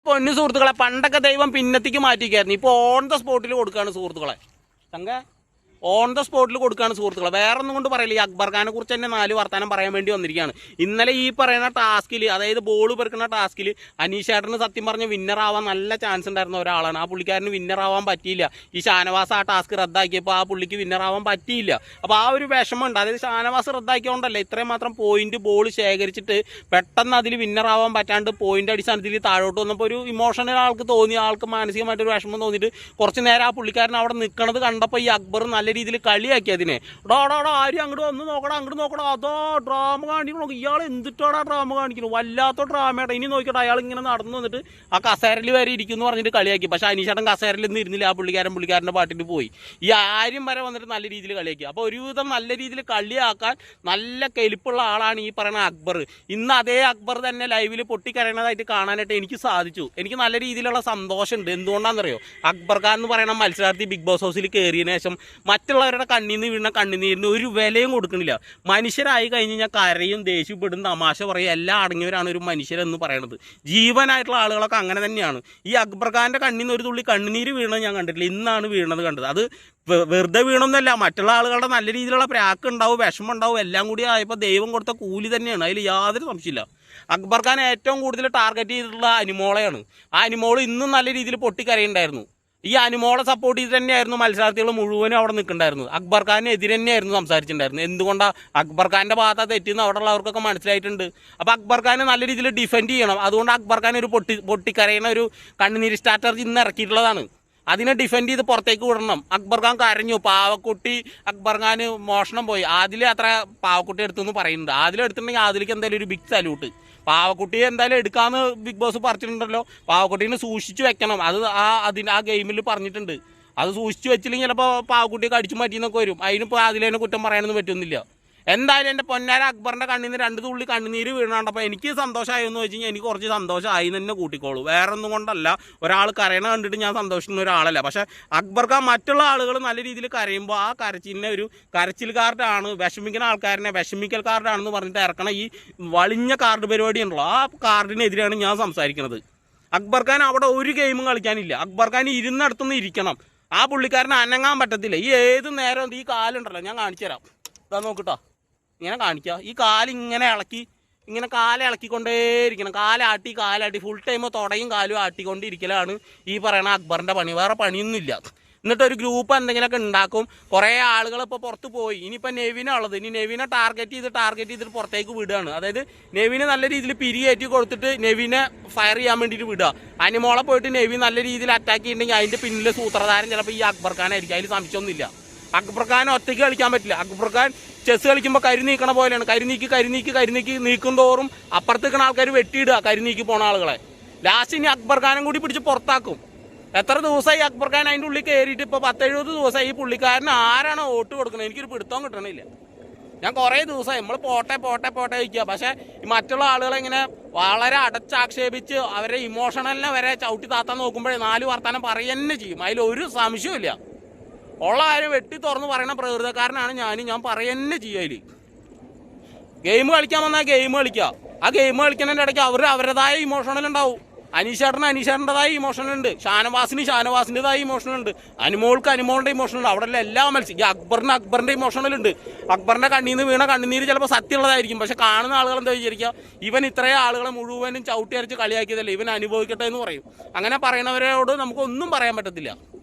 പൊന്നു സുഹൃത്തുക്കളെ, പണ്ടൊക്കെ ദൈവം പിന്നത്തേക്ക് മാറ്റിക്കായിരുന്നു. ഇപ്പോൾ ഓൺ ദ സ്പോട്ടിൽ കൊടുക്കുകയാണ് സുഹൃത്തുക്കളെ. തങ്ക ഓൺ ദ സ്പോട്ടിൽ കൊടുക്കുകയാണ് സുഹൃത്തുക്കളെ. വേറെ ഒന്നും കൊണ്ട് പറയില്ല, ഈ അക്ബർ ഖാനെ കുറിച്ച് തന്നെ 4 വർത്താനം പറയാൻ വേണ്ടി വന്നിരിക്കുകയാണ്. ഇന്നലെ ഈ പറയുന്ന ടാസ്കിൽ, അതായത് ബോൾ പെറുക്കുന്ന ടാസ്കിൽ അനീഷേട്ടന് സത്യം പറഞ്ഞ് വിന്നറാവാൻ നല്ല ചാൻസ് ഉണ്ടായിരുന്ന ഒരാളാണ്. ആ പുള്ളിക്കാരന് വിന്നറാവാൻ പറ്റിയില്ല. ഈ ഷാനവാസ് ആ ടാസ്ക് റദ്ദാക്കിയപ്പോൾ ആ പുള്ളിക്ക് വിന്നറാവാൻ പറ്റിയില്ല. അപ്പോൾ ആ ഒരു വിഷമമുണ്ട്. അതായത് ഷാനവാസ് റദ്ദാക്കിയോണ്ടല്ല ഇത്രയും മാത്രം പോയിന്റ് ബോൾ ശേഖരിച്ചിട്ട് പെട്ടെന്ന് അതിൽ വിന്നറാവാൻ പറ്റാണ്ട് പോയിന്റ് അടിസ്ഥാനത്തിൽ താഴോട്ട് വന്നപ്പോൾ ഒരു ഇമോഷണൽ ആൾക്ക് തോന്നി, ആൾക്ക് മാനസികമായിട്ടൊരു വിഷമം തോന്നിയിട്ട് കുറച്ച് നേരം ആ പുള്ളിക്കാരൻ അവിടെ നിൽക്കണത് കണ്ടപ്പോൾ ഈ അക്ബർ നല്ല രീതിയിൽ കളിയാക്കി അതിനെ. ഡോടാ ആരും അങ്ങോട്ട് വന്ന് നോക്കടാ, അങ്ങോട്ട് നോക്കടാ, അതോ ഡ്രാമ കാണിക്കണം, ഇയാൾ എന്തിട്ടാടാ ഡ്രാമ കാണിക്കണം, വല്ലാത്ത ഡ്രാമയുടെ ഇനി നോക്കിയിട്ട് അയാൾ ഇങ്ങനെ നടന്നു വന്നിട്ട് ആ കസേരയിൽ വരെ ഇരിക്കും എന്ന് പറഞ്ഞിട്ട് കളിയാക്കി. പക്ഷേ അനീഷേട്ടൻ കസേരയിൽ നിന്ന് ഇരുന്നില്ല, ആ പുള്ളിക്കാരൻ്റെ പാട്ടിന് പോയി. ഈ ആര്യം വരെ വന്നിട്ട് നല്ല രീതിയിൽ കളിയാക്കി. അപ്പോൾ ഒരുവിധം നല്ല രീതിയിൽ കളിയാക്കാൻ നല്ല കെലിപ്പുള്ള ആളാണ് ഈ പറയുന്ന അക്ബർ. ഇന്ന് അതേ അക്ബർ തന്നെ ലൈവിൽ പൊട്ടിക്കരയണതായിട്ട് കാണാനായിട്ട് എനിക്ക് സാധിച്ചു. എനിക്ക് നല്ല രീതിയിലുള്ള സന്തോഷമുണ്ട്. എന്തുകൊണ്ടാണെന്നറിയോ? അക്ബർ ഖാൻ എന്ന് പറയുന്ന മത്സരാർത്ഥി ബിഗ് ബോസ് ഹൗസിൽ കയറിയതിനു ശേഷം മറ്റുള്ളവരുടെ കണ്ണീന്ന് വീണ കണ്ണുനീരിന് ഒരു വിലയും കൊടുക്കണില്ല. മനുഷ്യരായി കഴിഞ്ഞ് കഴിഞ്ഞാൽ കരയും, ദേഷ്യപ്പെടും, തമാശ പറയും, എല്ലാം അടങ്ങിയവരാണ് ഒരു മനുഷ്യരെന്ന് പറയുന്നത്. ജീവനായിട്ടുള്ള ആളുകളൊക്കെ അങ്ങനെ തന്നെയാണ്. ഈ അക്ബർ ഖാൻ്റെ കണ്ണീന്ന് ഒരു തുള്ളി കണ്ണുനീര് വീണത് ഞാൻ കണ്ടിട്ടില്ല. ഇന്നാണ് വീണത് കണ്ടത്. അത് വെറുതെ വീണൊന്നുമല്ല, മറ്റുള്ള ആളുകളുടെ നല്ല രീതിയിലുള്ള പ്രാക്ക് ഉണ്ടാവും, വിഷമം ഉണ്ടാവും, എല്ലാം കൂടി ആയപ്പോൾ ദൈവം കൊടുത്ത കൂലി തന്നെയാണ്. അതിൽ യാതൊരു സംശയമില്ല. അക്ബർ ഖാൻ ഏറ്റവും കൂടുതൽ ടാർഗറ്റ് ചെയ്തിട്ടുള്ള അനിമോളെയാണ്. ആ അനിമോൾ ഇന്നും നല്ല രീതിയിൽ പൊട്ടിക്കരയുണ്ടായിരുന്നു. ഈ അനിമോളെ സപ്പോർട്ട് ചെയ്ത് തന്നെയായിരുന്നു മത്സരാർത്ഥികൾ മുഴുവനും അവിടെ നിൽക്കുന്നുണ്ടായിരുന്നു. അക്ബർ ഖാന് എതിരെ തന്നെയായിരുന്നു സംസാരിച്ചിട്ടുണ്ടായിരുന്നു. എന്തുകൊണ്ടാണ് അക്ബർ ഖാൻ്റെ ഭാഗത്ത് തെറ്റിന്ന് അവിടെ ഉള്ളവർക്കൊക്കെ മനസ്സിലായിട്ടുണ്ട്. അപ്പോൾ അക്ബർ ഖാന് നല്ല രീതിയിൽ ഡിഫെൻഡ് ചെയ്യണം. അതുകൊണ്ട് അക്ബർ ഖാൻ ഒരു പൊട്ടിക്കരയുന്ന ഒരു കണ്ണുനീര് സ്ട്രാറ്റജി ഇന്ന് ഇറക്കിയിട്ടുള്ളതാണ്. അതിനെ ഡിഫെൻഡ് ചെയ്ത് പുറത്തേക്ക് വിടണം. അക്ബർ ഖാൻ കരഞ്ഞു, പാവക്കുട്ടി അക്ബർ ഖാന് മോഷണം പോയി. ആദിൽ അത്ര പാവക്കുട്ടി എടുത്തെന്ന് പറയുന്നുണ്ട്. ആദിലെടുത്തിട്ടുണ്ടെങ്കിൽ ആദിലേക്ക് എന്തായാലും ഒരു ബിഗ് സല്യൂട്ട്. പാവക്കുട്ടിയെ എന്തായാലും എടുക്കാമെന്ന് ബിഗ് ബോസ് പറഞ്ഞിട്ടുണ്ടല്ലോ. പാവക്കുട്ടീനെ സൂക്ഷിച്ച് വെക്കണം. അത് ആ ഗെയിമിൽ പറഞ്ഞിട്ടുണ്ട്. അത് സൂക്ഷിച്ച് വെച്ചില്ലെങ്കിൽ ചിലപ്പോൾ പാവക്കുട്ടിയെ കടിച്ചു മാറ്റിയെന്നൊക്കെ വരും. അതിനിപ്പോൾ അതിലേനെ കുറ്റം പറയാനൊന്നും പറ്റുന്നില്ല. എന്തായാലും എൻ്റെ പൊന്നാര അക്ബറിൻ്റെ കണ്ണീന്ന് 2 തുള്ളി കണ്ണുനീര് വീണാണ്ടപ്പോൾ എനിക്ക് സന്തോഷമായി എന്ന് വെച്ച് കഴിഞ്ഞാൽ എനിക്ക് കുറച്ച് സന്തോഷമായി തന്നെ കൂട്ടിക്കോളൂ. വേറെ ഒന്നും കൊണ്ടല്ല, ഒരാൾ കരയണ കണ്ടിട്ട് ഞാൻ സന്തോഷിക്കുന്ന ഒരാളല്ല. പക്ഷേ അക്ബർ ഖാൻ മറ്റുള്ള ആളുകൾ നല്ല രീതിയിൽ കരയുമ്പോൾ ആ കരച്ചിലിനെ ഒരു കരച്ചിൽ കാർഡാണ്, വിഷമിക്കുന്ന ആൾക്കാരനെ വിഷമിക്കൽ കാർഡാണെന്ന് പറഞ്ഞിട്ട് ഇറക്കണ ഈ വളിഞ്ഞ കാർഡ് പരിപാടി ഉണ്ടല്ലോ, ആ കാർഡിനെതിരെയാണ് ഞാൻ സംസാരിക്കുന്നത്. അക്ബർ ഖാൻ അവിടെ ഒരു ഗെയിമും കളിക്കാനില്ല. അക്ബർ ഖാൻ ഇരുന്നിടത്തുനിന്ന് ഇരിക്കണം. ആ പുള്ളിക്കാരനെ അനങ്ങാൻ പറ്റത്തില്ല. ഈ ഏത് നേരം ഈ കാലുണ്ടല്ലോ, ഞാൻ കാണിച്ചു തരാം. ഇതാ നോക്കിട്ടോ, ഇങ്ങനെ കാണിക്കുക. ഈ കാലിങ്ങനെ ഇങ്ങനെ കാലിളക്കിക്കൊണ്ടേയിരിക്കണം. കാലാട്ടി ഫുൾ ടൈം തുടയും കാലും ആട്ടിക്കൊണ്ടിരിക്കലാണ് ഈ പറയുന്ന അക്ബറിൻ്റെ പണി. വേറെ പണിയൊന്നുമില്ല. എന്നിട്ടൊരു ഗ്രൂപ്പ് എന്തെങ്കിലുമൊക്കെ ഉണ്ടാക്കും. കുറേ ആളുകൾ ഇപ്പോൾ പുറത്ത് പോയി. ഇനിയിപ്പോൾ നെവിനുള്ളത്, ഇനി നെവിനെ ടാർഗറ്റ് ചെയ്തിട്ട് പുറത്തേക്ക് വിടുകയാണ്. അതായത് നെവിനെ നല്ല രീതിയിൽ പിരികേറ്റി കൊടുത്തിട്ട് നെവിനെ ഫയർ ചെയ്യാൻ വേണ്ടിയിട്ട് വിടുക. അനിമോളെ പോയിട്ട് നെവി നല്ല രീതിയിൽ അറ്റാക്ക് ചെയ്യുന്നുണ്ടെങ്കിൽ അതിൻ്റെ പിന്നിൽ സൂത്രധാരൻ ചിലപ്പോൾ ഈ അക്ബർ ഖാനായിരിക്കും. അതിൽ സംശയമൊന്നുമില്ല. അക്ബർ ഖാൻ ഒറ്റയ്ക്ക് കളിക്കാൻ പറ്റില്ല. അക്ബർ ഖാൻ ചെസ് കളിക്കുമ്പോൾ കരിനീക്കണ പോലെയാണ്. കരിനീക്കി നീക്കും തോറും അപ്പുറത്ത് നിൽക്കുന്ന ആൾക്കാർ വെട്ടിയിടുക കരിനീക്കി പോണ ആളുകളെ. ലാസ്റ്റ് ഇനി അക്ബർ ഖാനും കൂടി പിടിച്ച് പുറത്താക്കും. എത്ര ദിവസമായി അക്ബർ ഖാൻ അതിൻ്റെ ഉള്ളിൽ കയറിയിട്ട്? ഇപ്പോൾ 10-70 ദിവസമായി. ഈ പുള്ളിക്കാരന് ആരാണോ വോട്ട് കൊടുക്കുന്നത് എനിക്കൊരു പിടുത്തവും കിട്ടണില്ല. ഞാൻ കുറേ ദിവസമായി നമ്മൾ പോട്ടെ വയ്ക്കുക. പക്ഷേ മറ്റുള്ള ആളുകളെ ഇങ്ങനെ വളരെ അടച്ചാക്ഷേപിച്ച് അവരെ ഇമോഷണലിനെ വരെ ചവിട്ടി താത്താൻ നോക്കുമ്പോഴേ 4 വർത്താനം പറയുക ചെയ്യും. അതിലൊരു സംശയമില്ല. ഉള്ള കാര്യം വെട്ടി തുറന്ന് പറയുന്ന പ്രകൃതക്കാരനാണ് ഞാൻ പറയുക ചെയ്യും. അതിൽ ഗെയിം കളിക്കാൻ വന്നാൽ ഗെയിം കളിക്കുക. ആ ഗെയിം കളിക്കുന്നതിൻ്റെ ഇടയ്ക്ക് അവരുടേതായ ഇമോഷണൽ ഉണ്ടാവും. അനീഷേട്ടൻ്റെതായ ഇമോഷണൽ ഉണ്ട്, ഷാനവാസിൻ്റെതായ ഇമോഷണൽ ഉണ്ട്, അനിമോളുടെ ഇമോഷണൽ ഉണ്ട്. അവിടെ എല്ലാ മത്സരം ഈ അക്ബറിൻ്റെ ഇമോഷണൽ ഉണ്ട്. അക്ബറിൻ്റെ കണ്ണീന്ന് വീണ കണ്ണുനീര് ചിലപ്പോൾ സത്യമുള്ളതായിരിക്കും. പക്ഷെ കാണുന്ന ആളുകൾ എന്താ വിചാരിക്കുക, ഇവൻ ഇത്രയും ആളുകളെ മുഴുവനും ചവിട്ടി അരച്ച് കളിയാക്കിയതല്ലേ, ഇവൻ അനുഭവിക്കട്ടെ എന്ന് പറയും. അങ്ങനെ പറയുന്നവരോട് നമുക്കൊന്നും പറയാൻ പറ്റത്തില്ല.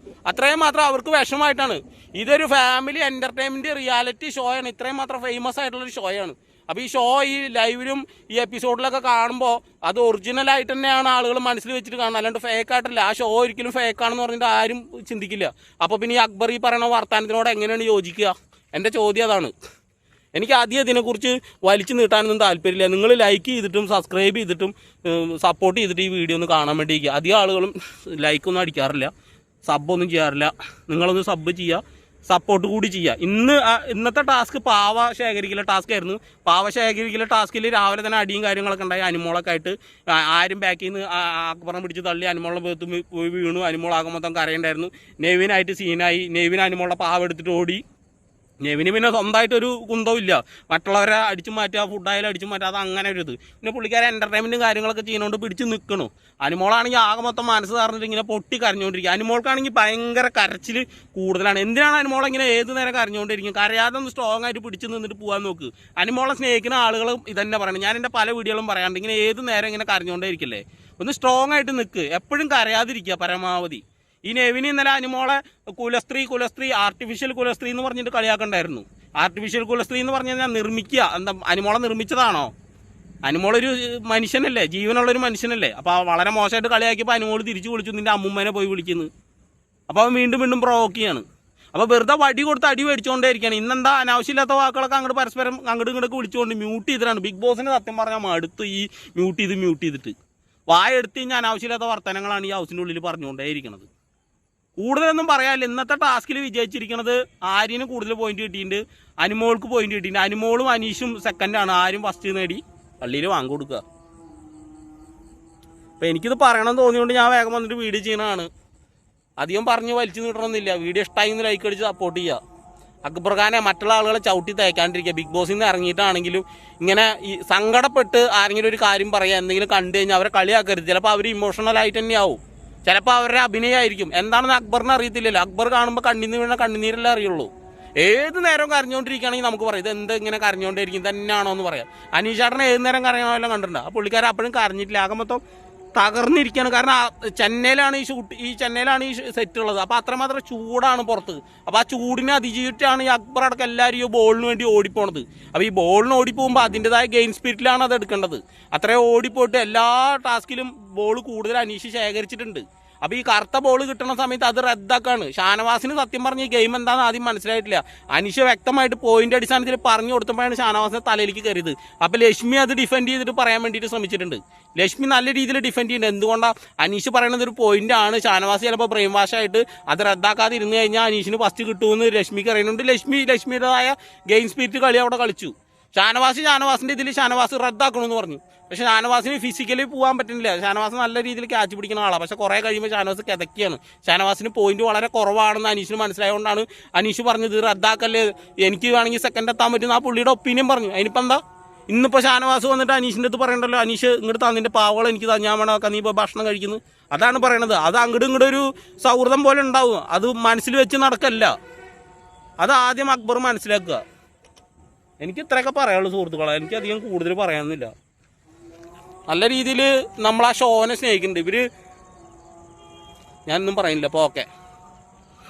അത്രയും മാത്രം അവർക്ക് വിഷമമായിട്ടാണ്. ഇതൊരു ഫാമിലി എൻ്റർടൈൻമെൻറ്റ് റിയാലിറ്റി ഷോയാണ്. ഇത്രയും മാത്രം ഫേമസ് ആയിട്ടുള്ളൊരു ഷോയാണ്. അപ്പോൾ ഈ ഷോ ഈ ലൈവിലും ഈ എപ്പിസോഡിലൊക്കെ കാണുമ്പോൾ അത് ഒറിജിനലായിട്ട് തന്നെയാണ് ആളുകൾ മനസ്സിൽ വെച്ചിട്ട് കാണുന്നത്, അല്ലാണ്ട് ഫേക്കായിട്ടല്ല. ആ ഷോ ഒരിക്കലും ഫേക്കാണെന്ന് പറഞ്ഞിട്ട് ആരും ചിന്തിക്കില്ല. അപ്പോൾ പിന്നെ ഈ അക്ബർ ഈ പറയുന്ന വർത്തമാനത്തിനോട് എങ്ങനെയാണ് യോജിക്കുക? എൻ്റെ ചോദ്യം അതാണ്. എനിക്ക് ആദ്യം ഇതിനെക്കുറിച്ച് വലിച്ചു നീട്ടാനൊന്നും താല്പര്യമില്ല. നിങ്ങൾ ലൈക്ക് ചെയ്തിട്ടും സബ്സ്ക്രൈബ് ചെയ്തിട്ടും സപ്പോർട്ട് ചെയ്തിട്ട് ഈ വീഡിയോ ഒന്ന് കാണാൻ വേണ്ടി ഇരിക്കുക. അധികം ആളുകളും ലൈക്കൊന്നും അടിക്കാറില്ല, സബ്ബൊന്നും ചെയ്യാറില്ല. നിങ്ങളൊന്ന് സബ്ബ് ചെയ്യുക, സപ്പോർട്ട് കൂടി ചെയ്യുക. ഇന്നത്തെ ടാസ്ക് പാവ ശേഖരിക്കലെ ടാസ്ക് ആയിരുന്നു. പാവ ശേഖരിക്കലെ ടാസ്കിൽ രാവിലെ തന്നെ അടിയും കാര്യങ്ങളൊക്കെ ഉണ്ടായി. അനിമോളൊക്കെ ആയിട്ട് ആരും ബാക്കിൽ നിന്ന് അക്ബറിനെ പിടിച്ച് തള്ളി അനിമോളുടെ പേർത്ത് പോയി വീണു. അനിമോളാകുമ്പോൾ മൊത്തം കരയുണ്ടായിരുന്നു. നെവിനായിട്ട് സീനായി. നെവിൻ അനിമോളുടെ പാവ എടുത്തിട്ട് ഓടി. നെവിന് പിന്നെ സ്വന്തമായിട്ടൊരു കുന്തവും ഇല്ല, മറ്റുള്ളവരെ അടിച്ചു മാറ്റുക, ഫുഡായാലും അടിച്ചു മാറ്റുക, അത് അങ്ങനെ ഒരു ഇത്. പിന്നെ പുള്ളിക്കാരെ എൻ്റർടൈൻമെൻറ്റും കാര്യങ്ങളൊക്കെ ചെയ്യുന്നതുകൊണ്ട് പിടിച്ച് നിൽക്കണു. അനുമോളാണെങ്കിൽ ആകെ മൊത്തം മനസ്സ് പറഞ്ഞിട്ട് ഇങ്ങനെ പൊട്ടി കരഞ്ഞുകൊണ്ടിരിക്കുക. അനുമോൾക്കാണെങ്കിൽ ഭയങ്കര കരച്ചിൽ കൂടുതലാണ്. എന്തിനാണ് അനുമോളെങ്ങനെ ഏത് നേരം കരഞ്ഞുകൊണ്ടിരിക്കും? കരയാതെ ഒന്ന് സ്ട്രോങ് ആയിട്ട് പിടിച്ച് നിന്നിട്ട് പോകാൻ നോക്ക്. അനുമോളെ സ്നേഹിക്കുന്ന ആളുകളും ഇതന്നെ പറയണം. ഞാൻ എൻ്റെ പല വീഡിയോകളും പറയാണ്ട് ഇങ്ങനെ ഏത് നേരം ഇങ്ങനെ കരഞ്ഞുകൊണ്ടേ ഇരിക്കില്ലേ. ഒന്ന് സ്ട്രോങ് ആയിട്ട് നിൽക്ക്, എപ്പോഴും കരയാതിരിക്കുക പരമാവധി. ഈ നെവിന് ഇന്നലെ അനുമോളെ കുലസ്ത്രീ ആർട്ടിഫിഷ്യൽ കുലസ്ത്രീ എന്ന് പറഞ്ഞിട്ട് കളിയാക്കണ്ടായിരുന്നു. ആർട്ടിഫിഷ്യൽ കുലസ്ത്രീ എന്ന് പറഞ്ഞു കഴിഞ്ഞാൽ നിർമ്മിക്കുക, എന്താ അനുമോളെ നിർമ്മിച്ചതാണോ? അനുമോളൊരു മനുഷ്യനല്ലേ, ജീവനുള്ളൊരു മനുഷ്യനല്ലേ. അപ്പോൾ വളരെ മോശമായിട്ട് കളിയാക്കിയപ്പോൾ അനുമോൾ തിരിച്ചു വിളിച്ചു, നിൻ്റെ അമ്മുമ്മനെ പോയി വിളിക്കുന്നു. അപ്പോൾ അവൻ വീണ്ടും പ്രൊവോക്ക് ചെയ്യാണ്. അപ്പോൾ വെറുതെ വടി കൊടുത്ത് അടി മേടിച്ചുകൊണ്ടേ ഇരിക്കുകയാണ്. ഇന്നെന്താ അനാവശ്യമില്ലാത്ത വാക്കുകളൊക്കെ അങ്ങോട്ട് പരസ്പരം അങ്ങോട്ടും വിളിച്ചുകൊണ്ട് മ്യൂട്ട് ചെയ്തിട്ടാണ്. ബിഗ് ബോസിന് സത്യം പറഞ്ഞാൽ മടുത്ത് ഈ മ്യൂട്ട് ചെയ്തിട്ട് വായെടുത്ത് കഴിഞ്ഞാൽ അനാവശ്യമില്ലാത്ത വർത്തനങ്ങളാണ് ഈ ഹൗസിൻ്റെ ഉള്ളിൽ പറഞ്ഞുകൊണ്ടേ ഇരിക്കുന്നത്. കൂടുതലൊന്നും പറയാനില്ല. ഇന്നത്തെ ടാസ്കിൽ വിജയിച്ചിരിക്കുന്നത് ആര്യന് കൂടുതൽ പോയിന്റ് കിട്ടിയിട്ടുണ്ട്, അനുമോൾക്ക് പോയിന്റ് കിട്ടിയിട്ടുണ്ട്. അനുമോളും അനീഷും സെക്കൻഡാണ്, ആരും ഫസ്റ്റ് നേടി പള്ളിയിൽ വാങ്ങി കൊടുക്കുക. അപ്പം എനിക്കിത് പറയണമെന്ന് തോന്നിയോണ്ട് ഞാൻ വേഗം വന്നിട്ട് വീഡിയോ ചെയ്യണതാണ്. അധികം പറഞ്ഞ് വലിച്ചു നീട്ടണമെന്നില്ല. വീഡിയോ ഇഷ്ടമായി എന്ന് ലൈക്ക് അടിച്ച് സപ്പോർട്ട് ചെയ്യുക. അക്ബർ ഖാനെ മറ്റുള്ള ആളുകളെ ചവിട്ടി തേക്കാണ്ടിരിക്കുക. ബിഗ് ബോസിൽ നിന്ന് ഇറങ്ങിയിട്ടാണെങ്കിലും ഇങ്ങനെ ഈ സങ്കടപ്പെട്ട് ആരെങ്കിലും ഒരു കാര്യം പറയുക, എന്തെങ്കിലും കണ്ടു കഴിഞ്ഞാൽ അവരെ കളിയാക്കരുത്. ചിലപ്പോൾ അവർ ഇമോഷണലായിട്ട് തന്നെയാവും, ചിലപ്പോൾ അവരുടെ അഭിനയമായിരിക്കും. എന്താണെന്ന് അക്ബറിന് അറിയത്തില്ലല്ലോ. അക്ബർ കാണുമ്പോൾ കണ്ണീന്ന് വീണ കണ്ണുനീരല്ലേ അറിയുള്ളൂ. ഏത് നേരം കരഞ്ഞുകൊണ്ടിരിക്കുകയാണെങ്കിൽ നമുക്ക് പറയാം ഇത് എന്ത് ഇങ്ങനെ കരഞ്ഞുകൊണ്ടിരിക്കും തന്നെയാണോ എന്ന് പറയാം. അനീഷേട്ടനെ ഏത് നേരം കരയണമെല്ലാം കണ്ടിട്ടുണ്ട്. ആ പുള്ളിക്കാരൻ അപ്പോഴും കരഞ്ഞിട്ടില്ല, ആകെ മൊത്തം തകർന്നിരിക്കുകയാണ്. കാരണം ചെന്നൈയിലാണ് ചെന്നൈയിലാണ് ഈ സെറ്റ് ഉള്ളത്. അപ്പോൾ അത്രമാത്രം ചൂടാണ് പുറത്ത്. അപ്പോൾ ആ ചൂടിനെ അതിജീവിച്ചാണ് ഈ അക്ബർ അടക്കം എല്ലാവരും ഈ ബോളിന് വേണ്ടി ഓടിപ്പോണത്. അപ്പോൾ ഈ ബോളിന് ഓടിപ്പോകുമ്പോൾ അതിൻ്റെതായ ഗെയിം സ്പിരിറ്റിലാണ് അത് എടുക്കേണ്ടത്. അത്രയും ഓടിപ്പോയിട്ട് എല്ലാ ടാസ്കിലും ബോൾ കൂടുതൽ അനീഷ് ശേഖരിച്ചിട്ടുണ്ട്. അപ്പോൾ ഈ കറുത്ത ബോൾ കിട്ടുന്ന സമയത്ത് അത് റദ്ദാക്കാണ്. ഷാനവാസിന് സത്യം പറഞ്ഞ ഈ ഗെയിം എന്താണെന്ന് ആദ്യം മനസ്സിലായിട്ടില്ല. അനീഷ് വ്യക്തമായിട്ട് പോയിന്റ് അടിസ്ഥാനത്തിൽ പറഞ്ഞു കൊടുത്തപ്പോഴാണ് ഷാനവാസിനെ തലയിലേക്ക് കയറിയത്. അപ്പോൾ ലക്ഷ്മി അത് ഡിഫെൻഡ് ചെയ്തിട്ട് പറയാൻ വേണ്ടിയിട്ട് ശ്രമിച്ചിട്ടുണ്ട്. ലക്ഷ്മി നല്ല രീതിയിൽ ഡിഫെൻഡ് ചെയ്യുന്നുണ്ട്. എന്തുകൊണ്ടാണ് അനീഷ് പറയുന്നത് ഒരു പോയിന്റ് ആണ്, ഷാനവാസ് ചിലപ്പോൾ ബ്രെയിൻ വാഷ് ആയിട്ട് അത് റദ്ദാക്കാതെ ഇരുന്ന് കഴിഞ്ഞാൽ അനീഷിന് ഫസ്റ്റ് കിട്ടുമെന്ന് ലക്ഷ്മിക്ക് അറിയുന്നുണ്ട്. ലക്ഷ്മിയുടേതായ ഗെയിം സ്പിരിറ്റ് കളി അവിടെ കളിച്ചു. ഷാനവാസിൻ്റെ ഇതിൽ ഷാനവാസ് റദ്ദാക്കണമെന്ന് പറഞ്ഞു. പക്ഷേ ഷാനവാസിന് ഫിസിക്കലി പോകാൻ പറ്റുന്നില്ല. ഷാനവാസ് നല്ല രീതിയിൽ ക്യാച്ച് പിടിക്കുന്ന ആളാണ്. പക്ഷേ കുറേ കഴിയുമ്പോൾ ഷാനവാസ് കിതക്കുകയാണ്. ഷാനവാസിന് പോയിന്റ് വളരെ കുറവാണെന്ന് അനീഷിന് മനസ്സിലായതുകൊണ്ടാണ് അനീഷ് പറഞ്ഞത് റദ്ദാക്കല്ലേ, എനിക്ക് വേണമെങ്കിൽ സെക്കൻഡ് എത്താൻ പറ്റുന്ന ആ പുള്ളിയുടെ ഒപ്പീനിയൻ പറഞ്ഞു. അതിനിപ്പോൾ എന്താ, ഇന്നിപ്പോൾ ഷാനവാസ് വന്നിട്ട് അനീഷിൻ്റെ അടുത്ത് പറയണ്ടല്ലോ, അനീഷ് ഇങ്ങോട്ട് തന്നിൻ്റെ പാവകൾ എനിക്ക് ഞാൻ വേണം, നീ ഇപ്പോൾ ഭക്ഷണം കഴിക്കുന്നു, അതാണ് പറയണത്. അത് അങ്ങോട്ടും ഒരു സൗഹൃദം പോലെ ഉണ്ടാവും. അത് മനസ്സിൽ വെച്ച് നടക്കല്ല. അത് ആദ്യം അക്ബർ മനസ്സിലാക്കുക. എനിക്ക് ഇത്രയൊക്കെ പറയാനുള്ളൂ സുഹൃത്തുക്കളെ, എനിക്കധികം കൂടുതൽ പറയാനൊന്നുമില്ല. നല്ല രീതിയിൽ നമ്മൾ ആ ഷോനെ സ്നേഹിക്കുന്നുണ്ട് ഇവർ. ഞാനൊന്നും പറയുന്നില്ല. അപ്പോൾ ഓക്കെ.